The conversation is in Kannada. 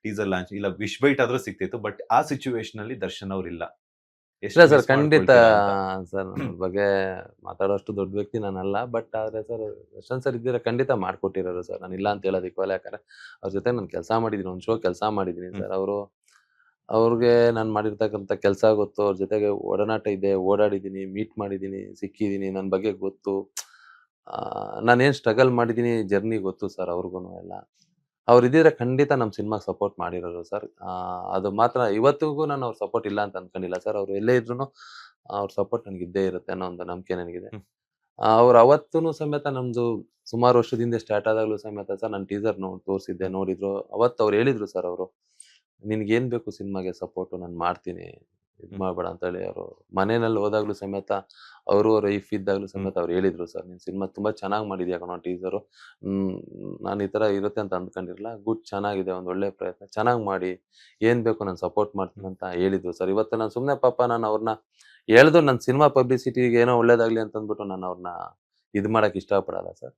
ಟೀಸರ್ ಲಾಂಚ್ ಇಲ್ಲ ವಿಶ್ ಬೈಟ್ ಆದ್ರೂ ಸಿಕ್ತಿತ್ತು. ಬಟ್ ಆ ಸಿಚುವೇಶನ್ ಅಲ್ಲಿ ದರ್ಶನ್ ಅವ್ರಿಲ್ಲ. ಇಲ್ಲ ಎಷ್ಟು ಸರ್, ಮಿಸ್ ಖಂಡಿತ ಮಾಡ್ಕೊಳ್ತೀರಾ ಅಂತ. ಸರ್. ನನ್ನ ಬಗ್ಗೆ ಮಾತಾಡೋಷ್ಟು ದೊಡ್ಡ ವ್ಯಕ್ತಿ ನಾನಲ್ಲ. ಬಟ್ ಆದ್ರೆ ಸರ್, ಯಶವಂತ್ ಸರ್ ಇದ್ದಿದ್ರೆ ಖಂಡಿತ ಮಾಡ್ಕೊಟ್ಟಿರೋರು ಸರ್. ನಾನು ಇಲ್ಲ ಅಂತ ಹೇಳೋದಕ್ಕೆ ಹೋಗಲ್ಲ. ಯಾಕಂದ್ರೆ ಅವ್ರ ಜೊತೆ ನಾನು ಕೆಲಸ ಮಾಡಿದ್ದೀನಿ. ಒಂದು ಶೋ ಕೆಲಸ ಮಾಡಿದ್ದೀನಿ ಹ್ಮ್. ಸರ್. ಅವ್ರಿಗೆ ನಾನು ಮಾಡಿರ್ತಕ್ಕಂಥ ಕೆಲಸ ಗೊತ್ತು. ಅವ್ರ ಜೊತೆಗೆ ಒಡನಾಟ ಇದೆ. ಓಡಾಡಿದ್ದೀನಿ, ಮೀಟ್ ಮಾಡಿದ್ದೀನಿ, ಸಿಕ್ಕಿದ್ದೀನಿ. ನನ್ನ ಬಗ್ಗೆ ಗೊತ್ತು. ನಾನೇನ್ ಸ್ಟ್ರಗಲ್ ಮಾಡಿದ್ದೀನಿ ಜರ್ನಿ ಗೊತ್ತು ಸರ್ ಅವ್ರಿಗೂನು ಎಲ್ಲ. ಅವ್ರಿದ್ದಿದ್ರೆ ಖಂಡಿತ ನಮ್ಮ ಸಿನಿಮಾಗೆ ಸಪೋರ್ಟ್ ಮಾಡಿರೋರು ಸರ್. ಅದು ಮಾತ್ರ ಇವತ್ತಿಗೂ ನಾನು ಅವ್ರ ಸಪೋರ್ಟ್ ಇಲ್ಲ ಅಂತ ಅನ್ಕೊಂಡಿಲ್ಲ ಸರ್. ಅವ್ರು ಎಲ್ಲೇ ಇದ್ರುನು ಅವ್ರ ಸಪೋರ್ಟ್ ನನಗೆ ಇದ್ದೇ ಇರುತ್ತೆ ಅನ್ನೋ ಒಂದು ನಂಬಿಕೆ ನನಗಿದೆ. ಹ್ಮ್. ಅವ್ರು ಅವತ್ತೂನು ಸಮೇತ ನಮ್ದು ಸುಮಾರು ವರ್ಷದ ಹಿಂದೆ ಸ್ಟಾರ್ಟ್ ಆದಾಗ್ಲೂ ಸಮೇತ ಸರ್ ನಾನು ಟೀಸರ್ ತೋರಿಸಿದ್ದೆ, ನೋಡಿದ್ರು. ಅವತ್ತು ಅವ್ರು ಹೇಳಿದ್ರು ಸರ್ ಅವರು, "ನಿನ್ಗೇನ್ ಬೇಕು ಸಿನಿಮಾಗೆ ಸಪೋರ್ಟು ನಾನು ಮಾಡ್ತೀನಿ. ಇದ್ ಹ್ಮ್. ಮಾಡ್ಬೇಡ" ಅಂತ ಹೇಳಿ ಅವರು ಮನೆಯಲ್ಲಿ ಹೋದಾಗ್ಲೂ ಸಮೇತ ಅವ್ರ ವೈಫ್ ಇದ್ದಾಗ್ಲೂ ಹ್ಮ್. ಸಮೇತ ಅವ್ರು ಹೇಳಿದ್ರು ಸರ್, "ನೀನ್ ಸಿನಿಮಾ ತುಂಬಾ ಚೆನ್ನಾಗಿ ಮಾಡಿದ್ಯಾ ಕಣೋ ಟೀಸರು. ನಾನು ಈ ತರ ಇರುತ್ತೆ ಅಂತ ಅಂದ್ಕೊಂಡಿರಲಿಲ್ಲ. ಗುಡ್, ಚೆನ್ನಾಗಿದೆ. ಒಂದ್ ಒಳ್ಳೆ ಪ್ರಯತ್ನ. ಚೆನ್ನಾಗಿ ಮಾಡಿ. ಏನ್ ಬೇಕು ನಾನು ಸಪೋರ್ಟ್ ಮಾಡ್ತೀನಿ" ಹ್ಮ್. ಅಂತ ಹೇಳಿದ್ರು ಸರ್. ಇವತ್ತು ನಾನು ಸುಮ್ನೆ ಪಾಪ ನಾನು ಅವ್ರನ್ನ ಎಳ್ದು ನನ್ನ ಸಿನಿಮಾ ಪಬ್ಲಿಸಿಟಿಗೆ ಏನೋ ಒಳ್ಳೇದಾಗ್ಲಿ ಅಂತ ಅಂದ್ಬಿಟ್ಟು ನಾನು ಅವ್ರನ್ನ ಇದ್ ಮಾಡಕ್ ಇಷ್ಟಪಡಲ್ಲ ಸರ್.